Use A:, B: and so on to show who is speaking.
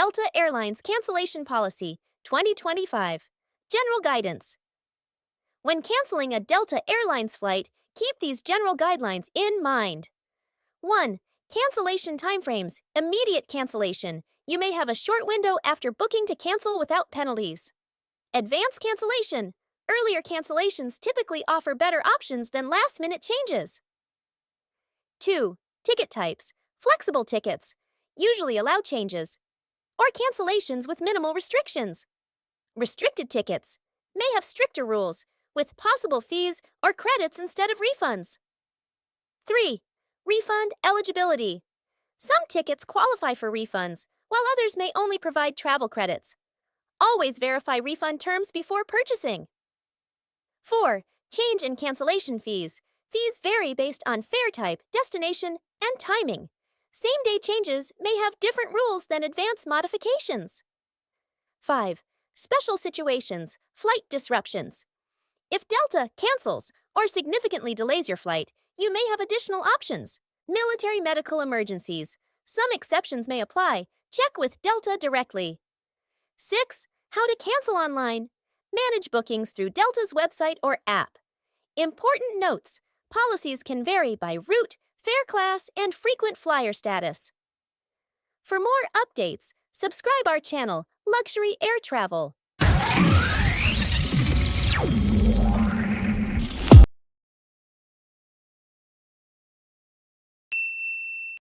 A: Delta Airlines Cancellation Policy 2025. General Guidance. When canceling a Delta Airlines flight, keep these general guidelines in mind. 1. Cancellation timeframes. Immediate cancellation. You may have a short window after booking to cancel without penalties. Advanced cancellation. Earlier cancellations typically offer better options than last-minute changes. 2. Ticket types. Flexible tickets. Usually allow changes. Or cancellations with minimal restrictions. Restricted tickets may have stricter rules, with possible fees or credits instead of refunds. 3. Refund eligibility. Some tickets qualify for refunds, while others may only provide travel credits. Always verify refund terms before purchasing. 4. Change in cancellation fees. Fees vary based on fare type, destination, and timing. Same-day changes may have different rules than advance modifications. 5. Special situations, flight disruptions. If Delta cancels or significantly delays your flight, you may have additional options. Military medical emergencies. Some exceptions may apply. Check with Delta directly. 6. How to cancel online. Manage bookings through Delta's website or app. Important notes. Policies can vary by route, fare class, and frequent flyer status. For more updates, subscribe our channel, Luxury Air Travel.